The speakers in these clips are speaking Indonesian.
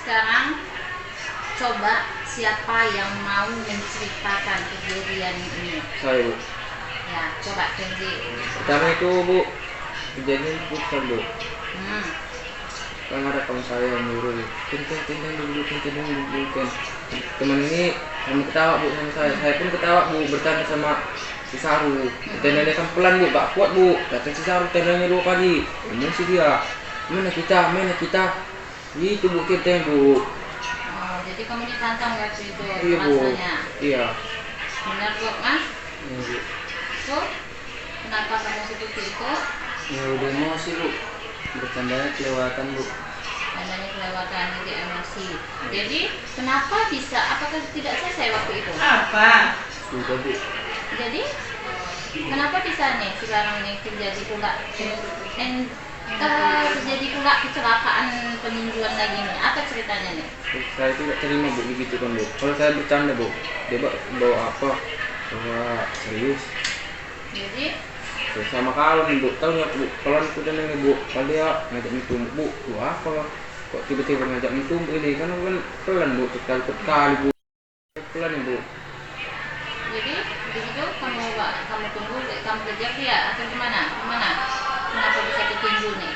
sekarang coba siapa yang mau menceritakan kejadian ini? Saya, Bu. Ya, coba Kenzi. Pertama itu, Bu, kejadian futsal, Bu. Kan ada kawan saya yang nyuruh, tentang dulu. Teman ini kamu ketawa, Bu, sama saya pun ketawa, Bu, bertanya sama si Saru. Tendanya kan pelan, Bu, gak kuat, Bu. Kata si Saru tendanya 2 kali. Emosi dia. Mana kita? Itu Bu, kita, Bu. Oh, jadi kamu ditantang waktu itu Iya, Bu. rasanya? Iya. Benar kok, Mas? Iya, Bu. Tuh, kenapa kamu seperti itu? Ya udah emosi, Bu. Bercandanya kelewatan, Bu. Tandanya kelewatan, jadi emosi. Jadi, kenapa bisa? Apakah tidak selesai waktu itu? Apa? Sudah, Bu. Jadi, kenapa bisa nih sekarang nih terjadi pula terjadi pula kecelakaan peninjuan lagi nih? Apa ceritanya nih? Saya itu gak terima, Bu, begitu kan, Bu. Kalau saya bercanda, Bu, dia bawa apa? Bawa serius. Jadi, Sama kalau nih, Bu, tahu nggak, Bu? Kalau aku dan ini, Bu, kalau dia ngajak minum, Bu, apa? Kok tiba-tiba ngajak minum ini? Kan pelan, Bu, sekali, Bu. Pelan nih, Bu. jadi begitu kamu tunggu, kamu kejar dia atau gimana? Kenapa bisa ditinju nih?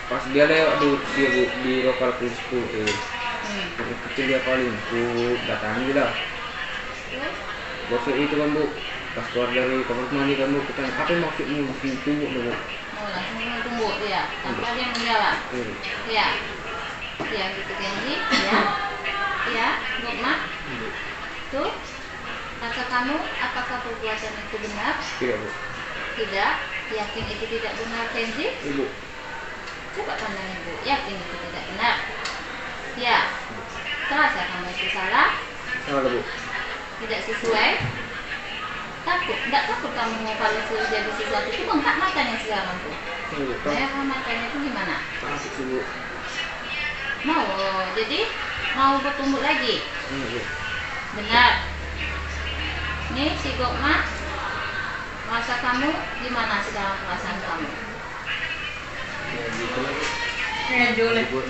Pas dia lewat, dia, Bu, di lokal polisi, Bu. Kecil dia paling, Bu, datangi lah. Terus? Bosnya itu kan, Bu, pas keluar dari kamar mandi kan, Bu, kita apa yang maksudmu tunggu, Bu? Oh, langsung tunggu dia tanpa dia menjawab. Ya, ya gitu Kenzi. Ya, Bukma. Tuh, kata kamu, apakah perbuatan itu benar? Iya, Bu. Tidak. Yakin itu tidak benar, Kenzi? Ibu. Coba pandang Ibu. Yakin itu tidak benar? Ya. Terasa kamu itu salah? Salah, Bu. Tidak sesuai? Takut? Tidak takut kamu kalau terjadi sesuatu itu bengkak matanya sekarang tuh? Iya, Bu. Merah matanya itu gimana? Takut sih, Bu. Jadi mau bertumbuh lagi? Iya, Bu. Benar. Nih si Gokma, masa kamu gimana sekarang perasaan kamu? Ya, gitu lah, Bu. Ya, Jule. Bu.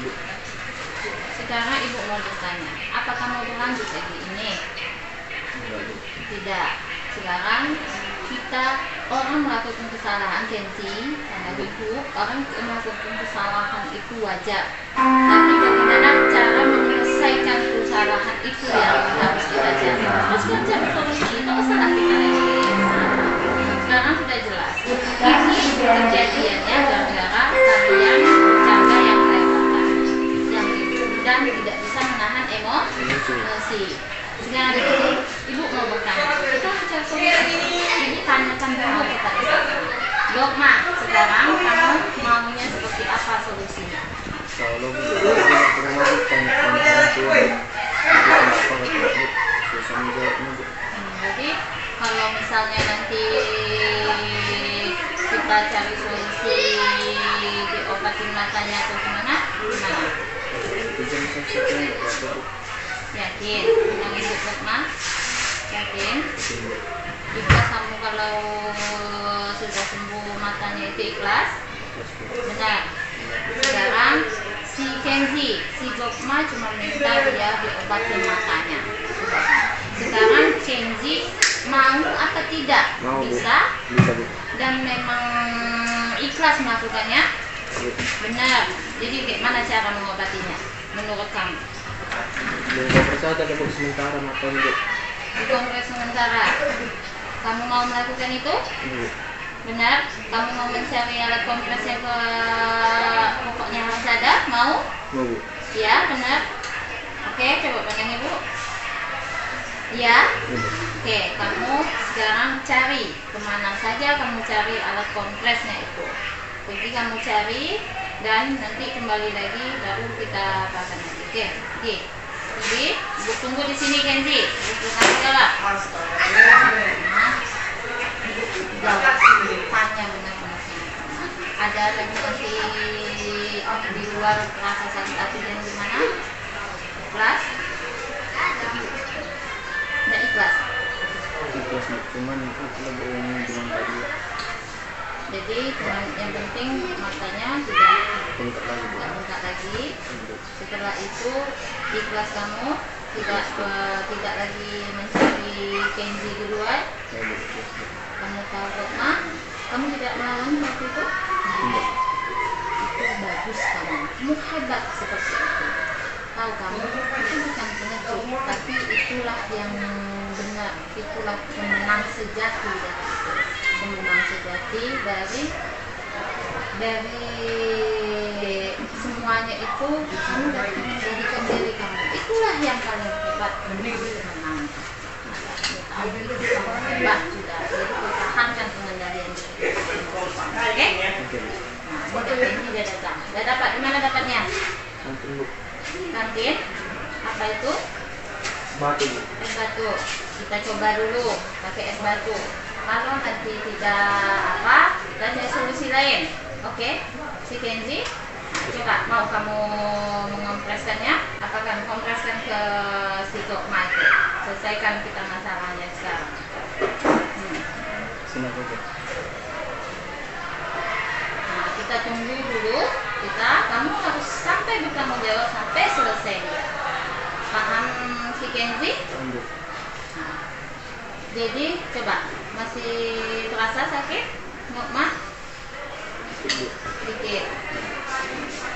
Sekarang Ibu mau bertanya, apa kamu berlanjut lagi ini? Enggak, Bu. Tidak. Sekarang kita orang melakukan kesalahan, Kenzi, sama Ibu, orang melakukan kesalahan itu wajar. Tapi bagaimana cara menyelesaikan kesalahan itu yang harus kita cari. Terus kita cari solusi, kalau salah kita lagi. Sekarang sudah jelas. Ini kejadiannya gara-gara kalian bercanda yang kelewatan, yang itu dan tidak bisa menahan emosi. Sekarang Ibu mau bertanya, kita mencari solusi. Jadi tanyakan dulu kepada saya. Dogma, sekarang kamu maunya seperti apa solusinya? Kalau Bu, pernah tanya tua, itu kenapa kata Bu? Susah menjawabnya, Bu. Jadi kalau misalnya nanti kita cari solusi diobatin matanya atau gimana? Bisa selesaikan nggak apa-apa, Bu. Yakin? Yang Ibu Dogma? Yakin? Ikhlas kamu kalau sudah sembuh matanya itu ikhlas? Benar. Sekarang si Kenzi, si Gokma cuma minta dia diobatin matanya. Sekarang Kenzi mau atau tidak? Mau, Bu. Bisa? Bisa, Bu. Dan memang ikhlas melakukannya? Bu. Benar. Jadi gimana cara mengobatinya menurut kamu? Kompres saja, Bu, sementara matanya, Bu. Di kompres sementara. Kamu mau melakukan itu? Bu. Benar? Kamu mau mencari alat kompresnya ke pokoknya harus ada? Mau? Mau, Bu. Ya, benar. Oke, coba pandang Ibu. Ya? Bu. Oke, kamu sekarang cari kemana saja kamu cari alat kompresnya itu. Pergi kamu cari dan nanti kembali lagi baru kita pasang lagi. Oke. Jadi, Ibu tunggu di sini Kenzi. Ibu kasih jalan. Tanya benar-benar ada lagi nanti di luar rasa sakit hati dan gimana? Ikhlas? Tidak ikhlas? Ikhlas, Bu. Cuman itu lebih yang bilang tadi. Jadi yang penting matanya tidak bengkak lagi Bu. Nggak bengkak lagi. Bu. Setelah itu ikhlas kamu tidak lagi mencari Kenzi di luar. Ya Bu. Yes, Bu. Kamu tahu Rokmah, kamu tidak melawan waktu itu. Enggak. Itu bagus kamu hebat seperti itu. Tahu kamu itu bukan pengecut, tapi itulah yang benar, itulah pemenang sejati dari itu. Pemenang sejati dari semuanya itu kamu dapat menjadikan diri kamu. Itulah yang paling hebat menjadi pemenang. Tahu itu kamu hebat sudah, jadi pertahankan pengendalian diri. Oke? Oke Bu. Nah, ini dia datang. Udah dapat, di mana dapatnya? Nanti Bu. Kantin. Apa itu? Batu Bu. Es batu. Kita coba dulu pakai es batu. Kalau nanti tidak apa, kita cari solusi lain. Oke? Si Kenzi, coba mau kamu mengompreskannya? Apa kamu kompreskan ke si Rokmah itu? Selesaikan kita masalahnya sekarang. Sini Bu. Nah, kita tunggu dulu. Kamu harus sampai bertanggung jawab sampai selesai dia. Paham si Kenzi? Paham Bu. Nah, jadi coba masih terasa sakit, Rokmah? Bu. Sedikit.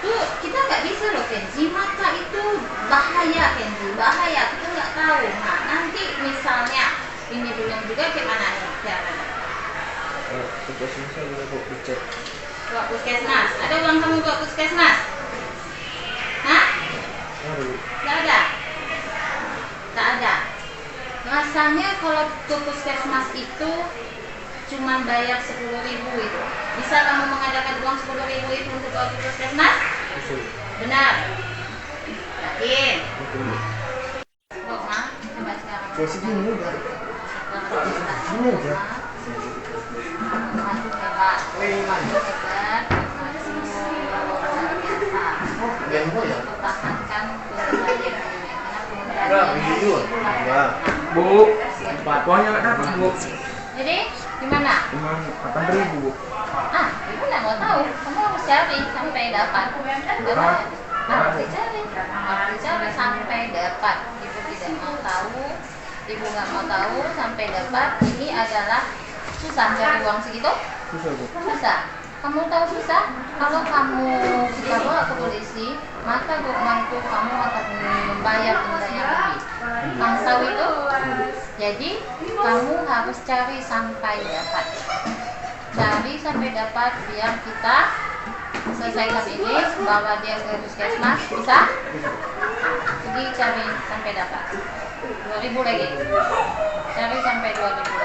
Tuh kita nggak bisa loh Kenzi, mata itu bahaya Kenzi, bahaya. Kita nggak tahu. Nah nanti misalnya ini belum juga gimana nih caranya? Tugasnya saya boleh Bu dicek. Buat puskesmas. Ada uang kamu buat puskesmas? Hah? Ada Bu. Nggak ada? Nggak ada. Rasanya kalau ke puskesmas itu cuma bayar 10.000 itu. Bisa kamu mengadakan uang 10.000 itu untuk ke puskesmas? Bisa Bu. Benar. Yakin? Oke Bu. Rokmah, coba sekarang. Posisi ini udah. Ini aja. Hebat. Hebat. Luar biasa. Pertahankan pengendalian diri. Karena pengendalian Bu. Uangnya nggak dapat Bu. jadi gimana? Cuma 8.000 Bu. Ibu nggak mau tahu. Kamu harus cari sampai dapat. Harus dicari. Harus dicari sampai dapat. Ibu tidak mau tahu. Ibu nggak mau tahu sampai dapat. Ini adalah susah cari uang segitu. Susah Bu. Susah. Kamu tahu susah? Kalau kamu kita bawa ke polisi, maka Rokmah itu kamu akan membayar denda yang lebih. Kamu tahu itu? Jadi kamu harus cari sampai dapat. Cari sampai dapat biar kita selesaikan ini, bawa dia ke puskesmas, bisa? Jadi cari sampai dapat 2.000 lagi. Cari sampai 2.000 lagi.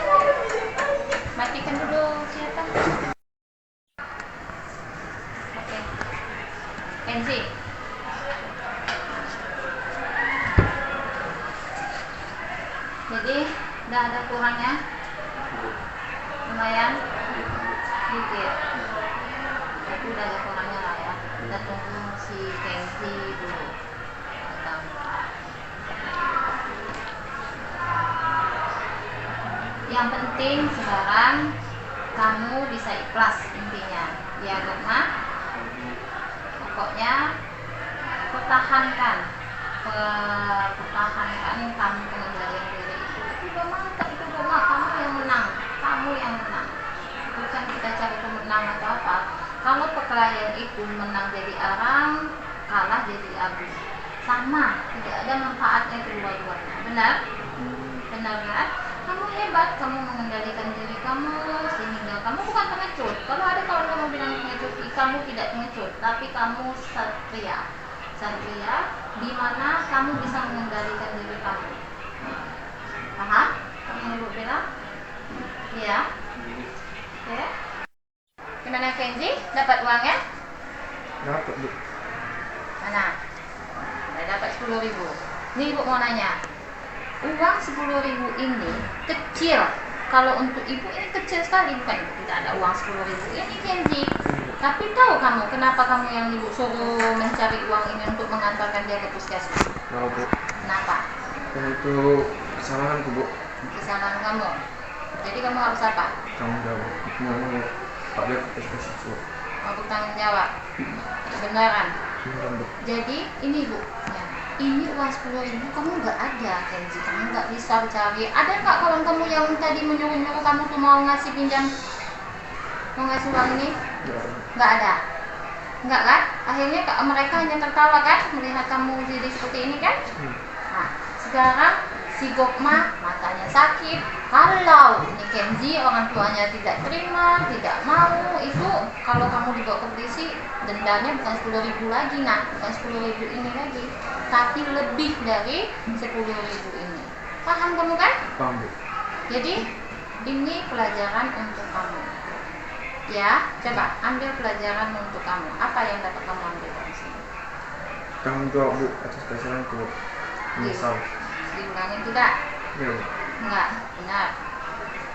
Matikan dulu siapa? Oke. Kenzi. Jadi udah ada kurangnya? Lumayan? Dikit. Tapi udah ada kurangnya lah ya. Kita tunggu si Kenzi dulu datang. Yang penting sekarang kamu bisa ikhlas intinya. Ya Rokmah, pokoknya pertahankan kamu pengendalian diri itu. Udah mantap itu Rokmah, kamu yang menang. Kamu yang menang. Bukan kita cari pemenang atau apa. Kalau perkelahian itu menang jadi arang, kalah jadi abu. Sama, tidak ada manfaatnya kedua-duanya. Benar? Benar kan? Kamu hebat, kamu mengendalikan diri kamu sehingga kamu bukan pengecut. Kalau ada kawan kamu bilang pengecut, kamu tidak pengecut, tapi kamu satria. Satria di mana kamu bisa mengendalikan diri kamu. Paham? Kamu yang Ibu bilang? Iya. Ya. Gimana Kenzi? Dapat uangnya? Dapat Bu. Mana? Udah dapat 10.000. Nih Ibu mau nanya. Uang 10.000 ini kecil. Kalau untuk ibu ini kecil sekali, bukan ibu tidak ada uang 10.000 ini Kenzi. Tapi tahu kamu kenapa kamu yang ibu suruh mencari uang ini untuk mengantarkan dia ke puskesmas? Tahu Bu. Kenapa? Karena itu kesalahanku Bu. Kesalahan kamu. Jadi kamu harus apa? Tanggung jawab. Mau Pak Dia ke puskesmas Bu. Mau bertanggung jawab. Kebenaran. Beneran, Bu. Jadi ini Bu, ya, ini uang 10.000 kamu nggak ada Kenzi, kamu nggak bisa cari. Ada nggak kawan kamu yang tadi menyuruh-nyuruh kamu tuh mau ngasih pinjam, mau ngasih uang ini? Nggak ada. Nggak ada, nggak kan? Akhirnya mereka hanya tertawa kan melihat kamu jadi seperti ini kan? Nah, sekarang si Gokma matanya sakit. Kalau ini Kenzi orang tuanya tidak terima, tidak mau, itu kalau kamu dibawa ke polisi dendanya bukan 10.000 lagi, nah bukan 10.000 ini lagi, tapi lebih dari 10.000 ini. Paham kamu kan? Paham, Bu. Jadi ini pelajaran untuk kamu. Ya, coba ambil pelajaran untuk kamu. Apa yang dapat kamu ambil dari sini? Tanggung jawab, Bu, atas kesalahanku. Menyesal. Diulangin tidak? Ya, Bu. Enggak, benar.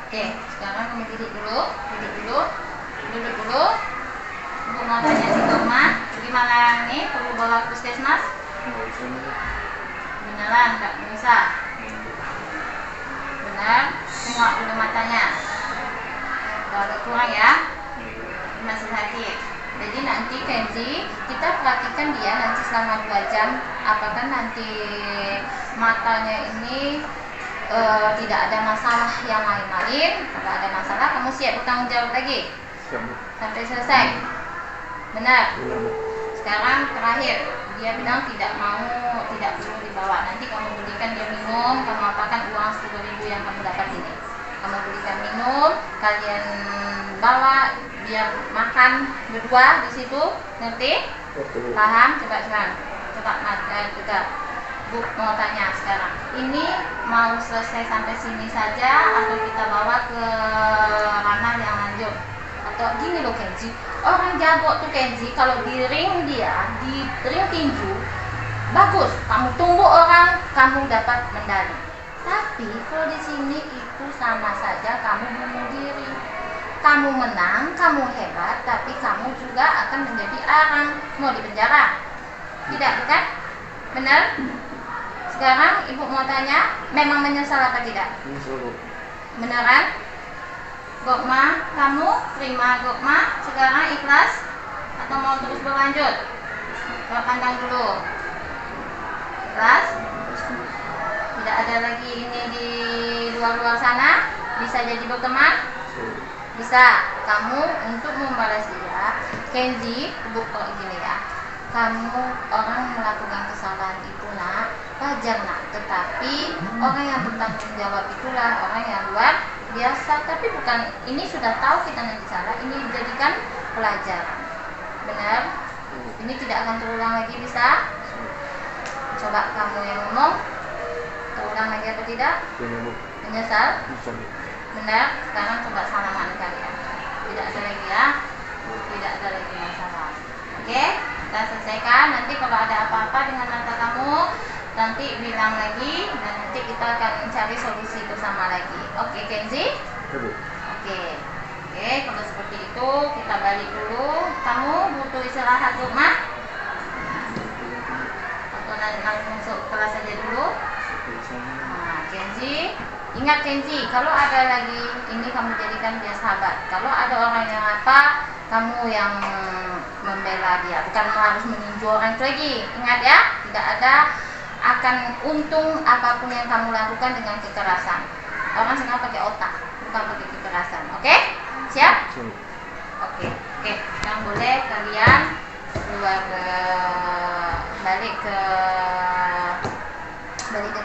Oke, sekarang kamu duduk dulu. Untuk mau tanya si Gokma, gimana nih, perlu bawa puskesmas? Nggak usah, Bu. Beneran, enggak bisa. Benar, semua udah matanya. Udah agak kurang ya, masih sakit. Jadi nanti Kenzi, kita perhatikan dia nanti selama 2 jam. Apakah nanti matanya ini tidak ada masalah yang lain-lain? Kalau ada masalah, kamu siap bertanggung jawab lagi Siap, Bu. sampai selesai. Benar. Benar, Bu. Sekarang terakhir, dia bilang tidak mau, tidak perlu dibawa. Nanti kamu belikan dia minum, kamu apakan uang 10.000 yang kamu dapat ini. Kamu belikan minum, kalian bawa, biar makan berdua di situ, ngerti? Oke, Bu. Paham? Coba juga Bu mau tanya sekarang. Ini mau selesai sampai sini saja atau kita bawa ke ranah yang lanjut? Atau gini loh Kenzi, orang jago tuh Kenzi, kalau di ring dia, di ring tinju, bagus. Kamu tunggu orang, kamu dapat medali. Tapi kalau di sini itu sama saja kamu bunuh diri. Kamu menang, kamu hebat, tapi kamu juga akan menjadi orang, mau di penjara. Tidak, bukan? Benar? Sekarang ibu mau tanya, memang menyesal apa tidak? Menyesal, Bu. Beneran? Gokma, kamu terima Gokma sekarang ikhlas atau mau terus berlanjut? Coba pandang dulu. Ikhlas? Tidak ada lagi ini di luar-luar sana? Bisa jadi berteman? Bisa. Kamu untuk membalas dia, Kenzi, bukan gini ya. Kamu orang melakukan kesalahan itu nak, wajar nak. Tetapi orang yang bertanggung jawab itulah orang yang luar biasa. Tapi bukan, ini sudah tahu kita nanti salah, ini dijadikan pelajaran. Benar? Ini tidak akan terulang lagi, bisa? Coba kamu yang ngomong, terulang lagi atau tidak? Benar, Bu. Menyesal? Bisa, Bu. Benar? Sekarang coba salaman kalian. Tidak ada lagi ya? Tidak ada lagi masalah. Oke? Kita selesaikan. Nanti kalau ada apa-apa dengan mata kamu, nanti bilang lagi dan nanti kita akan mencari solusi bersama lagi. Oke Kenzi? Ya, Bu. Oke. Oke, kalau seperti itu kita balik dulu. Kamu butuh istirahat rumah? Atau langsung masuk kelas aja dulu? Nah, Kenzi, ingat Kenzi, kalau ada lagi ini kamu jadikan dia sahabat. Kalau ada orang yang apa, kamu yang membela dia, bukan harus meninju orang itu lagi. Ingat ya, tidak ada akan untung apapun yang kamu lakukan dengan kekerasan. Orang sekarang pakai otak, bukan pakai kekerasan. Oke? Siap? Siap. Oke. Sekarang boleh kalian keluar balik ke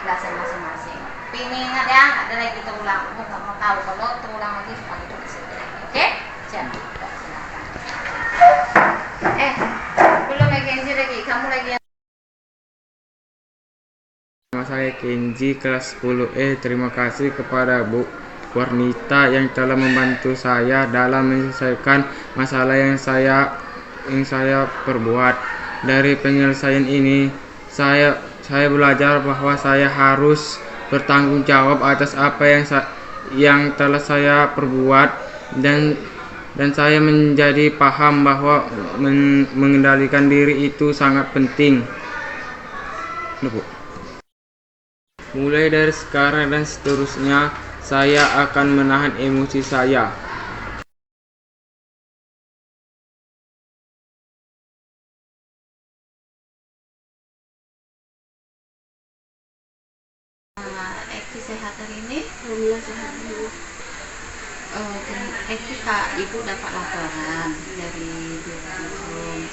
kelasnya masing-masing. Tapi ini ingat ya, ada lagi terulang. Aku nggak mau tahu kalau terulang lagi suka itu di sini lagi. Oke? Siap. Silakan. Belum lagi Kenzi lagi. Kamu lagi yang Nama saya Kenzi kelas 10E. Terima kasih kepada Bu Warnita yang telah membantu saya dalam menyelesaikan masalah yang saya perbuat. Dari penyelesaian ini, saya belajar bahwa saya harus bertanggung jawab atas apa yang telah saya perbuat, dan saya menjadi paham bahwa mengendalikan diri itu sangat penting. Mulai dari sekarang dan seterusnya, saya akan menahan emosi saya. Eki sehat hari ini? Alhamdulillah sehat Bu. Eki Kak, Ibu dapat laporan dari Birohukum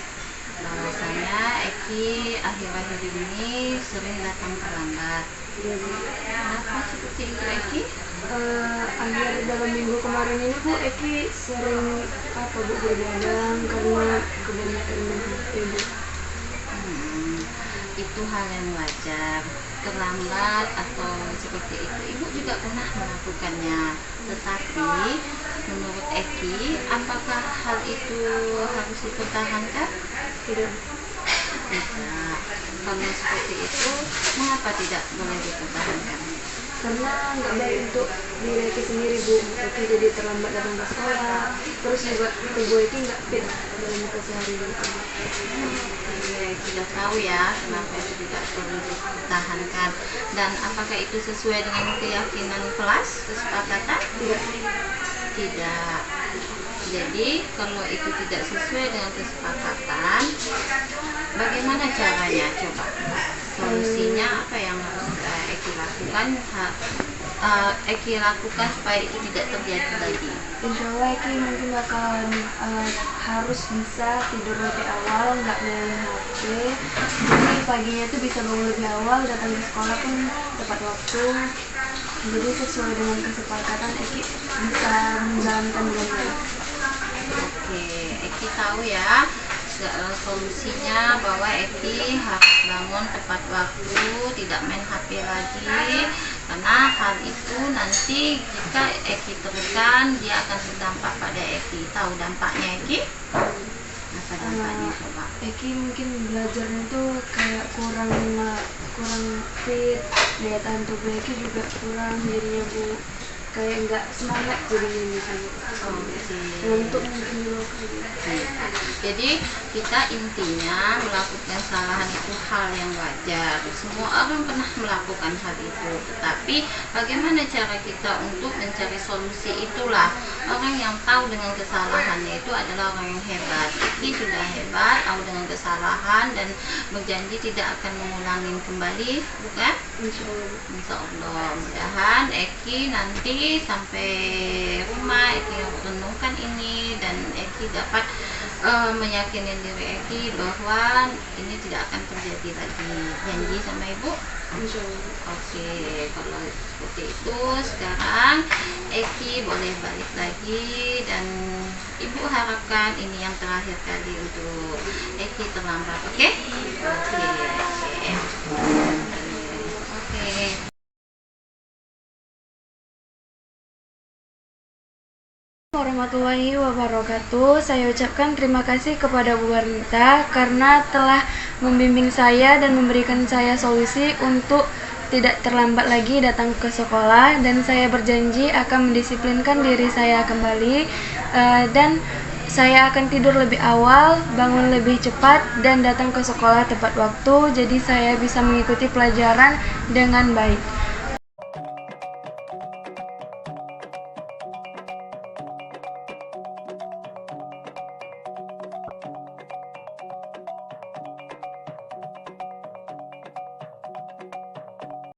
bahwasanya Eki akhir-akhir ini sering datang terlambat. Iya Bu. Kenapa seperti itu Eki? Akhir dalam minggu kemarin ini Bu, Eki sering bergadang karena kebanyakan main HP Bu. Itu hal yang wajar. Terlambat atau seperti itu Ibu juga pernah melakukannya, tetapi menurut Eki apakah hal itu harus dipertahankan? Tidak. Tidak. Kalau seperti itu mengapa tidak boleh dipertahankan? Karena nggak baik untuk diri Eki sendiri Bu. Eki jadi terlambat datang ke sekolah. Terus juga tubuh Eki nggak fit dalam keseharian. Sudah tahu ya kenapa itu tidak perlu dipertahankan, dan apakah itu sesuai dengan keyakinan kelas, kesepakatan? Tidak. Jadi kalau itu tidak sesuai dengan kesepakatan, bagaimana caranya? Coba solusinya apa yang harus Eki lakukan? Eki lakukan supaya itu tidak terjadi lagi. Insya Allah Eki mungkin bakalan harus bisa tidur lebih awal, nggak main HP. Jadi paginya tuh bisa bangun lebih awal, datang ke sekolah pun tepat waktu. Jadi sesuai dengan kesepakatan Eki bisa menjalankan dengan baik. Oke, Eki tahu ya solusinya bahwa Eki harus bangun tepat waktu, tidak main HP lagi, karena hal itu nanti jika Eki teruskan dia akan berdampak pada Eki. Tahu dampaknya Eki? Apa dampaknya coba? Eki mungkin belajarnya tuh kayak kurang fit, daya tahan tubuh Eki juga kurang jadinya Bu, kayak nggak semangat jadinya misalnya. Untuk mungkin dulu Jadi kita intinya melakukan kesalahan itu hal yang wajar. Semua orang pernah melakukan hal itu. Tetapi bagaimana cara kita untuk mencari solusi, itulah orang yang tahu dengan kesalahannya itu adalah orang yang hebat. Eki sudah hebat, tahu dengan kesalahan dan berjanji tidak akan mengulangi kembali, bukan? Insya Allah. Mudahan Eki nanti sampai rumah Eki renungkan ini dan Eki dapat meyakini diri Eki bahwa ini tidak akan terjadi lagi. Janji sama Ibu? Oke, kalau seperti itu sekarang Eki boleh balik lagi dan Ibu harapkan ini yang terakhir kali untuk Eki terlambat. Oke? Oke. Warahmatullahi wabarakatuh. Saya ucapkan terima kasih kepada Bu Warnita karena telah membimbing saya dan memberikan saya solusi untuk tidak terlambat lagi datang ke sekolah, dan saya berjanji akan mendisiplinkan diri saya kembali, dan saya akan tidur lebih awal, bangun lebih cepat, dan datang ke sekolah tepat waktu, jadi saya bisa mengikuti pelajaran dengan baik.